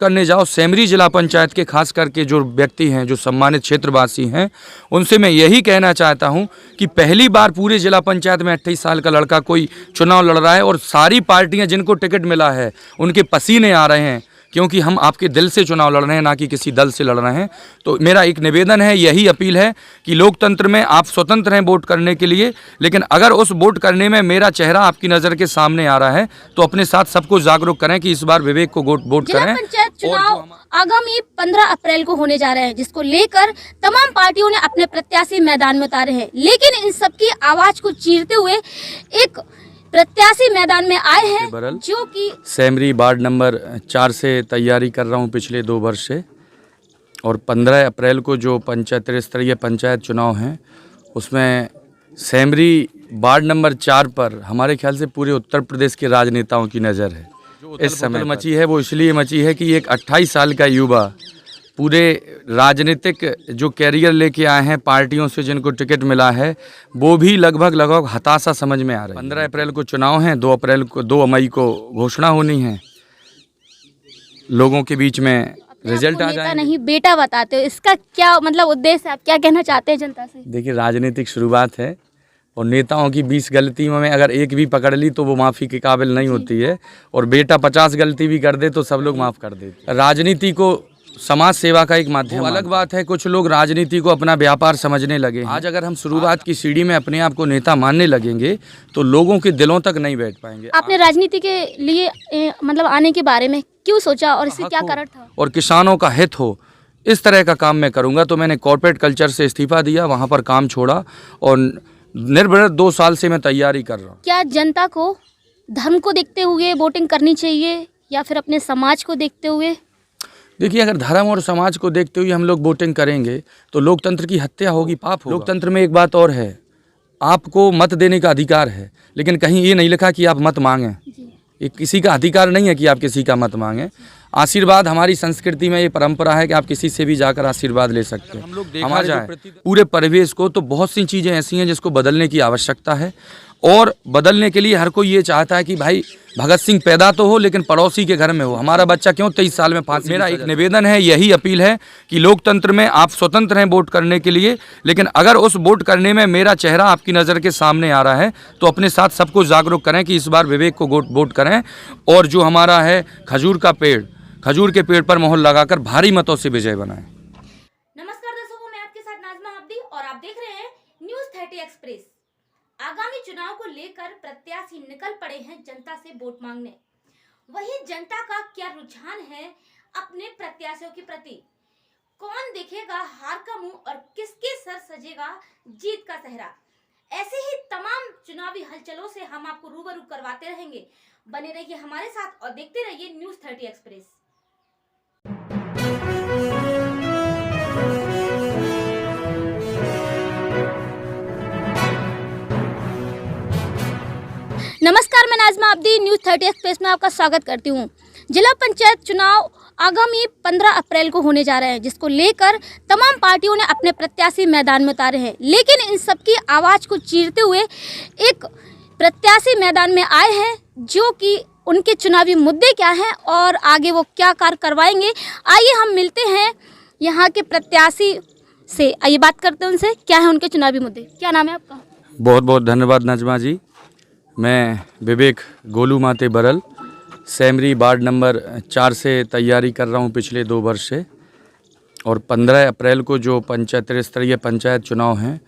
करने जाओ सेमरी जिला पंचायत के खास करके जो व्यक्ति हैं, जो सम्मानित क्षेत्रवासी हैं, उनसे मैं यही कहना चाहता हूं कि पहली बार पूरे जिला पंचायत में 28 साल का लड़का कोई चुनाव लड़ रहा है और सारी पार्टियां जिनको टिकट मिला है उनके पसीने आ रहे हैं, क्योंकि हम आपके दिल से चुनाव लड़ रहे हैं, ना कि किसी दल से लड़ रहे हैं। तो मेरा एक निवेदन है, यही अपील है कि लोकतंत्र में आप स्वतंत्र हैं वोट करने के लिए, लेकिन अगर उस वोट करने में मेरा चेहरा आपकी नज़र के सामने आ रहा है तो अपने साथ सबको जागरूक करें कि इस बार विवेक को वोट करें। पंचायत चुनाव आगामी 15 अप्रैल को होने जा रहे हैं, जिसको लेकर तमाम पार्टियों ने अपने प्रत्याशी मैदान में उतारे हैं, लेकिन इन सबकी आवाज को चीरते हुए एक प्रत्याशी मैदान में आए हैं जो कि सेमरी वार्ड नंबर 4 से तैयारी कर रहा हूं पिछले 2 वर्ष से, और 15 अप्रैल को जो त्रिस्तरीय पंचायत चुनाव हैं उसमें सेमरी वार्ड नंबर 4 पर हमारे ख्याल से पूरे उत्तर प्रदेश के राजनेताओं की नज़र है। जो इस समय मची है वो इसलिए मची है कि एक 28 साल का युवा पूरे राजनीतिक जो कैरियर लेके आए हैं, पार्टियों से जिनको टिकट मिला है, वो भी लगभग हताशा समझ में आ रहा है। 15 अप्रैल को चुनाव हैं, 2 मई को घोषणा होनी है, लोगों के बीच में रिजल्ट आ जाए। नहीं बेटा बताते हो, इसका क्या मतलब उद्देश्य है, आप क्या कहना चाहते हैं जनता से? देखिए, राजनीतिक शुरुआत है और नेताओं की 20 गलती में अगर एक भी पकड़ ली तो वो माफ़ी के काबिल नहीं होती है, और बेटा 50 गलती भी कर दे तो सब लोग माफ़ कर देते। राजनीति को समाज सेवा का एक माध्यम अलग बात है, कुछ लोग राजनीति को अपना व्यापार समझने लगे। आज अगर हम शुरुआत की सीढ़ी में अपने आप को नेता मानने लगेंगे तो लोगों के दिलों तक नहीं बैठ पाएंगे। आपने राजनीति के लिए मतलब आने के बारे में क्यों सोचा और इससे क्या कारण था? और किसानों का हित हो, इस तरह का काम मैं करूँगा, तो मैंने कॉर्पोरेट कल्चर से इस्तीफा दिया, वहाँ पर काम छोड़ा और निर्भर 2 साल से मैं तैयारी कर रहा हूँ। क्या जनता को धर्म को देखते हुए वोटिंग करनी चाहिए या फिर अपने समाज को देखते हुए? देखिए, अगर धर्म और समाज को देखते हुए हम लोग वोटिंग करेंगे तो लोकतंत्र की हत्या होगी, पाप होगा। लोकतंत्र में एक बात और है, आपको मत देने का अधिकार है, लेकिन कहीं ये नहीं लिखा कि आप मत मांगें। ये किसी का अधिकार नहीं है कि आप किसी का मत मांगें। आशीर्वाद, हमारी संस्कृति में ये परंपरा है कि आप किसी से भी जाकर आशीर्वाद ले सकते हैं। हम लोग देखा जाए पूरे परिवेश को तो बहुत सी चीज़ें ऐसी हैं जिसको बदलने की आवश्यकता है, और बदलने के लिए हर कोई ये चाहता है कि भाई भगत सिंह पैदा तो हो लेकिन पड़ोसी के घर में हो, हमारा बच्चा क्यों 23 साल में फांसी। मेरा एक निवेदन है, यही अपील है कि लोकतंत्र में आप स्वतंत्र हैं वोट करने के लिए, लेकिन अगर उस वोट करने में मेरा चेहरा आपकी नज़र के सामने आ रहा है तो अपने साथ सबको जागरूक करें कि इस बार विवेक को वोट करें, और जो हमारा है खजूर का पेड़, खजूर के पेड़ पर मोहर लगाकर भारी मतों से विजय बनाएं। नमस्कार दर्शकों, मैं आपके साथ नाजमा अब्दी और आप देख रहे हैं न्यूज़ 30 एक्सप्रेस। आगामी चुनाव को लेकर प्रत्याशी निकल पड़े हैं जनता से वोट मांगने। वही जनता का क्या रुझान है अपने प्रत्याशियों के प्रति? कौन देखेगा हार का मुंह और किसके सर सजेगा जीत का सेहरा? ऐसे ही तमाम चुनावी हलचलों से हम आपको रूबरू करवाते रहेंगे। बने रहिए हमारे साथ और देखते रहिए न्यूज़ 30 एक्सप्रेस। नमस्कार, मैं नाजमा अब्दी न्यूज़ 30 एक्सप्रेस में आपका स्वागत करती हूँ। जिला पंचायत चुनाव आगामी 15 अप्रैल को होने जा रहे हैं, जिसको लेकर तमाम पार्टियों ने अपने प्रत्याशी मैदान में उतारे हैं, लेकिन इन सबकी आवाज़ को चीरते हुए एक प्रत्याशी मैदान में आए हैं जो कि उनके चुनावी मुद्दे क्या हैं और आगे वो क्या कार्य करवाएंगे। आइए हम मिलते हैं यहाँ के प्रत्याशी से, आइए बात करते हैं उनसे, क्या है उनके चुनावी मुद्दे। क्या नाम है आपका? बहुत बहुत धन्यवाद नाजमा जी। मैं विवेक गोलू माते बरल सेमरी वार्ड नंबर 4 से तैयारी कर रहा हूं पिछले 2 वर्ष से, और 15 अप्रैल को जो त्रिस्तरीय पंचायत चुनाव हैं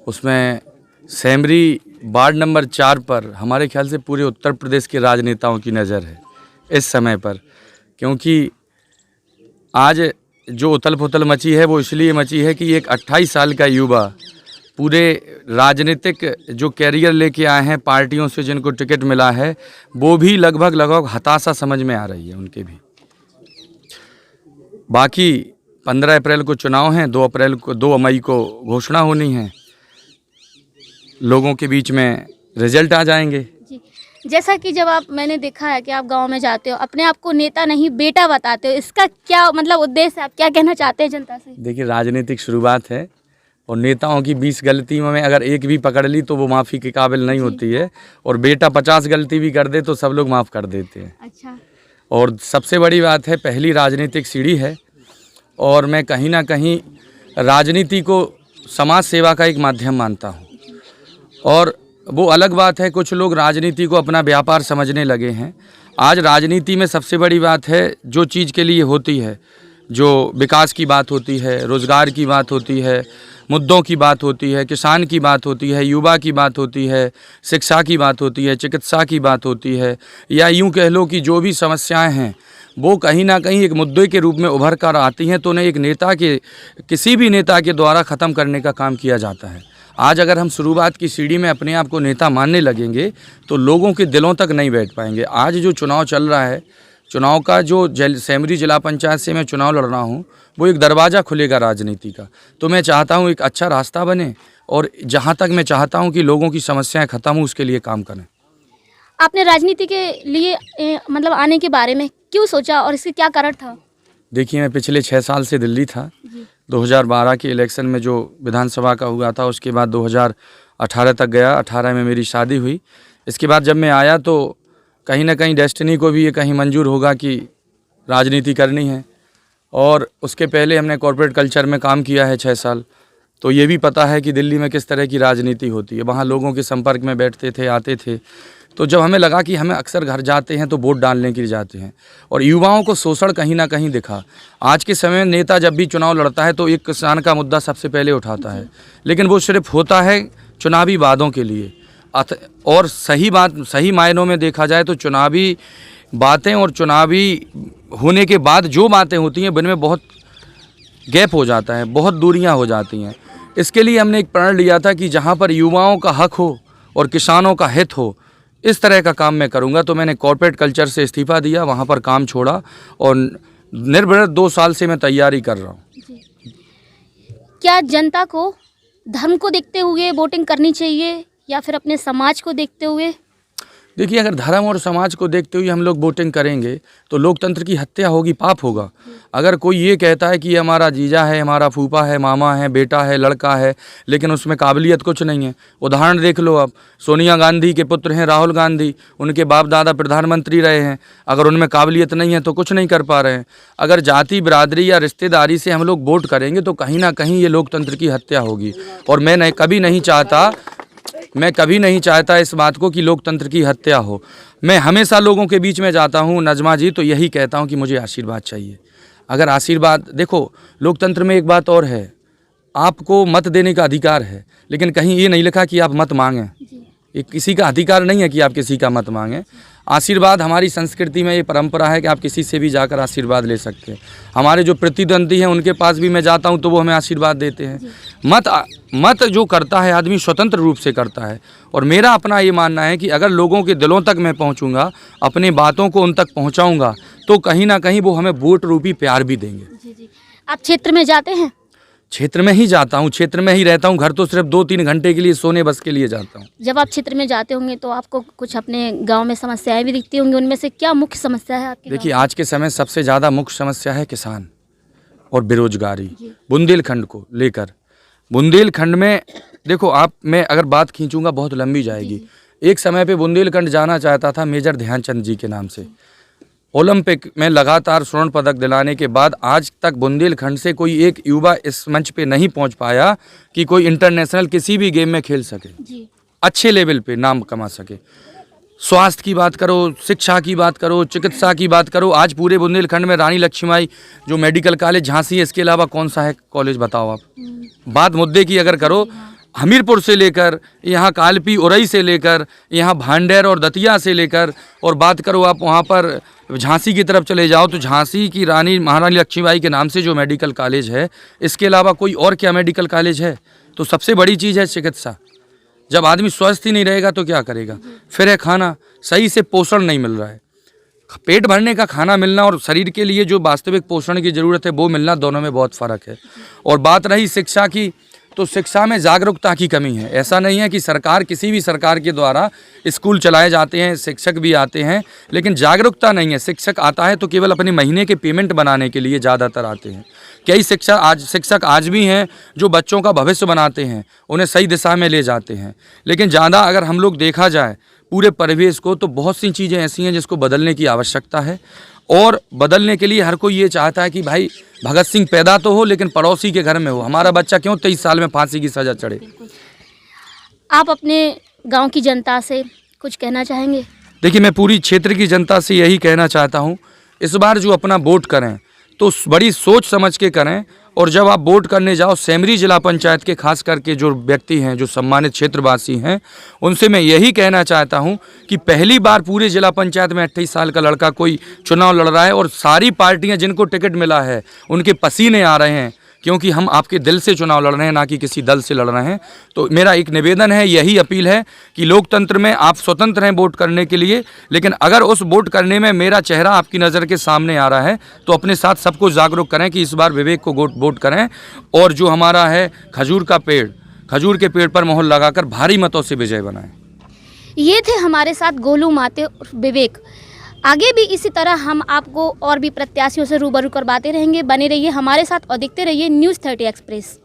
उसमें सेमरी वार्ड नंबर 4 पर हमारे ख्याल से पूरे उत्तर प्रदेश के राजनेताओं की नज़र है इस समय पर, क्योंकि आज जो उथल पुथल मची है वो इसलिए मची है कि एक 28 साल का युवा पूरे राजनीतिक जो कैरियर लेके आए हैं, पार्टियों से जिनको टिकट मिला है, वो भी लगभग हताशा समझ में आ रही है उनके भी। बाकी 15 अप्रैल को चुनाव हैं, 2 मई को घोषणा होनी है, लोगों के बीच में रिजल्ट आ जाएंगे। जी, जैसा कि जब मैंने देखा है कि आप गांव में जाते हो, अपने आप को नेता नहीं बेटा बताते हो, इसका क्या मतलब उद्देश्य है, आप क्या कहना चाहते हैं जनता से? देखिए, राजनीतिक शुरुआत है और नेताओं की 20 गलती में अगर एक भी पकड़ ली तो वो माफ़ी के काबिल नहीं होती है, और बेटा 50 गलती भी कर दे तो सब लोग माफ़ कर देते हैं। अच्छा, और सबसे बड़ी बात है, पहली राजनीतिक सीढ़ी है और मैं कहीं ना कहीं राजनीति को समाज सेवा का एक माध्यम मानता हूँ। और वो अलग बात है, कुछ लोग राजनीति को अपना व्यापार समझने लगे हैं। आज राजनीति में सबसे बड़ी बात है, जो चीज़ के लिए होती है, जो विकास की बात होती है, रोज़गार की बात होती है, मुद्दों की बात होती है, किसान की बात होती है, युवा की बात होती है, शिक्षा की बात होती है, चिकित्सा की बात होती है, या यूँ कह लो कि जो भी समस्याएं हैं वो कहीं ना कहीं एक मुद्दे के रूप में उभर कर आती हैं, तो उन्हें एक नेता के, किसी भी नेता के द्वारा ख़त्म करने का काम किया जाता है। आज अगर हम शुरुआत की सीढ़ी में अपने आप को नेता मानने लगेंगे तो लोगों के दिलों तक नहीं बैठ पाएंगे। आज जो चुनाव चल रहा है, चुनाव का जो सेमरी जिला पंचायत से मैं चुनाव लड़ रहा हूँ, वो एक दरवाज़ा खुलेगा राजनीति का। तो मैं चाहता हूँ एक अच्छा रास्ता बने और जहाँ तक मैं चाहता हूँ कि लोगों की समस्याएं ख़त्म हो, उसके लिए काम करें। आपने राजनीति के लिए मतलब आने के बारे में क्यों सोचा और इसके क्या कारण था? देखिए, मैं पिछले 6 साल से दिल्ली था। 2012 के इलेक्शन में जो विधानसभा का हुआ था, उसके बाद 2018 तक गया। 18 में मेरी शादी हुई। इसके बाद जब मैं आया तो कहीं ना कहीं डेस्टिनी को भी ये कहीं मंजूर होगा कि राजनीति करनी है, और उसके पहले हमने कॉर्पोरेट कल्चर में काम किया है 6 साल, तो ये भी पता है कि दिल्ली में किस तरह की राजनीति होती है। वहाँ लोगों के संपर्क में बैठते थे, आते थे। तो जब हमें लगा कि हमें अक्सर घर जाते हैं तो वोट डालने के लिए जाते हैं, और युवाओं को शोषण कहीं ना कहीं दिखा। आज के समय में नेता जब भी चुनाव लड़ता है तो एक किसान का मुद्दा सबसे पहले उठाता है, लेकिन वो सिर्फ होता है चुनावी वादों के लिए। और सही मायनों में देखा जाए तो चुनावी बातें और चुनावी होने के बाद जो बातें होती हैं, उनमें बहुत गैप हो जाता है, बहुत दूरियां हो जाती हैं। इसके लिए हमने एक प्रण लिया था कि जहां पर युवाओं का हक हो और किसानों का हित हो, इस तरह का काम मैं करूंगा। तो मैंने कॉर्पोरेट कल्चर से इस्तीफ़ा दिया, वहां पर काम छोड़ा, और निर्विघ्न 2 साल से मैं तैयारी कर रहा हूँ। क्या जनता को धर्म को देखते हुए वोटिंग करनी चाहिए या फिर अपने समाज को देखते हुए? देखिए, अगर धर्म और समाज को देखते हुए हम लोग वोटिंग करेंगे तो लोकतंत्र की हत्या होगी, पाप होगा। अगर कोई ये कहता है कि ये हमारा जीजा है, हमारा फूफा है, मामा है, बेटा है, लड़का है, लेकिन उसमें काबिलियत कुछ नहीं है। उदाहरण देख लो आप, सोनिया गांधी के पुत्र हैं राहुल गांधी, उनके बाप दादा प्रधानमंत्री रहे हैं। अगर उनमें काबिलियत नहीं है तो कुछ नहीं कर पा रहे हैं। अगर जाति बिरादरी या रिश्तेदारी से हम लोग वोट करेंगे तो कहीं ना कहीं ये लोकतंत्र की हत्या होगी। और मैं कभी नहीं चाहता इस बात को कि लोकतंत्र की हत्या हो। मैं हमेशा लोगों के बीच में जाता हूँ नजमा जी, तो यही कहता हूँ कि मुझे आशीर्वाद चाहिए। अगर आशीर्वाद, देखो लोकतंत्र में एक बात और है, आपको मत देने का अधिकार है, लेकिन कहीं ये नहीं लिखा कि आप मत मांगें। ये किसी का अधिकार नहीं है कि आप किसी का मत मांगें। आशीर्वाद, हमारी संस्कृति में ये परंपरा है कि आप किसी से भी जाकर आशीर्वाद ले सकते हैं। हमारे जो प्रतिद्वंदी हैं उनके पास भी मैं जाता हूं तो वो हमें आशीर्वाद देते हैं। मत जो करता है आदमी स्वतंत्र रूप से करता है, और मेरा अपना ये मानना है कि अगर लोगों के दिलों तक मैं पहुंचूंगा, अपनी बातों को उन तक पहुंचाऊंगा, तो कहीं ना कहीं वो हमें वोट रूपी प्यार भी देंगे। जी। आप क्षेत्र में जाते हैं? क्षेत्र में ही जाता हूँ, क्षेत्र में ही रहता हूँ। घर तो सिर्फ 2-3 घंटे के लिए सोने बस के लिए जाता हूँ। जब आप क्षेत्र में जाते होंगे तो आपको कुछ अपने गांव में समस्याएं भी दिखती होंगी, उनमें से क्या मुख्य समस्या है आपके? देखिए, आज के समय सबसे ज़्यादा मुख्य समस्या है किसान और बेरोजगारी। बुंदेलखंड को लेकर, बुंदेलखंड में देखो आप, मैं अगर बात खींचूंगा बहुत लंबी जाएगी। एक समय पे बुंदेलखंड जाना चाहता था मेजर ध्यानचंद जी के नाम से। ओलंपिक में लगातार स्वर्ण पदक दिलाने के बाद आज तक बुंदेलखंड से कोई एक युवा इस मंच पे नहीं पहुंच पाया कि कोई इंटरनेशनल किसी भी गेम में खेल सके, अच्छे लेवल पे नाम कमा सके। स्वास्थ्य की बात करो, शिक्षा की बात करो, चिकित्सा की बात करो, आज पूरे बुंदेलखंड में रानी लक्ष्मीबाई जो मेडिकल कॉलेज झांसी है, इसके अलावा कौन सा है कॉलेज बताओ आप। बात मुद्दे की अगर करो, हमीरपुर से लेकर यहाँ कालपी उरई से लेकर यहाँ भांडेर और दतिया से लेकर, और बात करो आप वहाँ पर झांसी की तरफ चले जाओ तो झांसी की रानी महारानी लक्ष्मीबाई के नाम से जो मेडिकल कॉलेज है, इसके अलावा कोई और क्या मेडिकल कॉलेज है? तो सबसे बड़ी चीज़ है चिकित्सा। जब आदमी स्वस्थ ही नहीं रहेगा तो क्या करेगा? फिर है खाना, सही से पोषण नहीं मिल रहा है। पेट भरने का खाना मिलना और शरीर के लिए जो वास्तविक पोषण की ज़रूरत है वो मिलना, दोनों में बहुत फ़र्क है। और बात रही शिक्षा की, तो शिक्षा में जागरूकता की कमी है। ऐसा नहीं है कि सरकार, किसी भी सरकार के द्वारा स्कूल चलाए जाते हैं, शिक्षक भी आते हैं, लेकिन जागरूकता नहीं है। शिक्षक आता है तो केवल अपने महीने के पेमेंट बनाने के लिए ज़्यादातर आते हैं। कई शिक्षक आज भी हैं जो बच्चों का भविष्य बनाते हैं, उन्हें सही दिशा में ले जाते हैं, लेकिन ज़्यादा अगर हम लोग देखा जाए पूरे परिवेश को, तो बहुत सी चीज़ें ऐसी हैं जिसको बदलने की आवश्यकता है। और बदलने के लिए हर कोई ये चाहता है कि भाई भगत सिंह पैदा तो हो लेकिन पड़ोसी के घर में हो। हमारा बच्चा क्यों 23 साल में फांसी की सज़ा चढ़े। आप अपने गांव की जनता से कुछ कहना चाहेंगे? देखिए, मैं पूरी क्षेत्र की जनता से यही कहना चाहता हूँ, इस बार जो अपना वोट करें तो बड़ी सोच समझ के करें। और जब आप वोट करने जाओ, सेमरी जिला पंचायत के खास करके जो व्यक्ति हैं, जो सम्मानित क्षेत्रवासी हैं, उनसे मैं यही कहना चाहता हूं कि पहली बार पूरे जिला पंचायत में 28 साल का लड़का कोई चुनाव लड़ रहा है और सारी पार्टियां जिनको टिकट मिला है उनके पसीने आ रहे हैं, क्योंकि हम आपके दिल से चुनाव लड़ रहे हैं, ना कि किसी दल से लड़ रहे हैं। तो मेरा एक निवेदन है, यही अपील है कि लोकतंत्र में आप स्वतंत्र हैं वोट करने के लिए, लेकिन अगर उस वोट करने में मेरा चेहरा आपकी नज़र के सामने आ रहा है तो अपने साथ सबको जागरूक करें कि इस बार विवेक को वोट करें। और जो हमारा है खजूर का पेड़, खजूर के पेड़ पर मोहर लगाकर भारी मतों से विजय बनाएं। ये थे हमारे साथ गोलू माते और विवेक। आगे भी इसी तरह हम आपको और भी प्रत्याशियों से रूबरू करवाते रहेंगे। बने रहिए हमारे साथ और देखते रहिए न्यूज़ 30 एक्सप्रेस।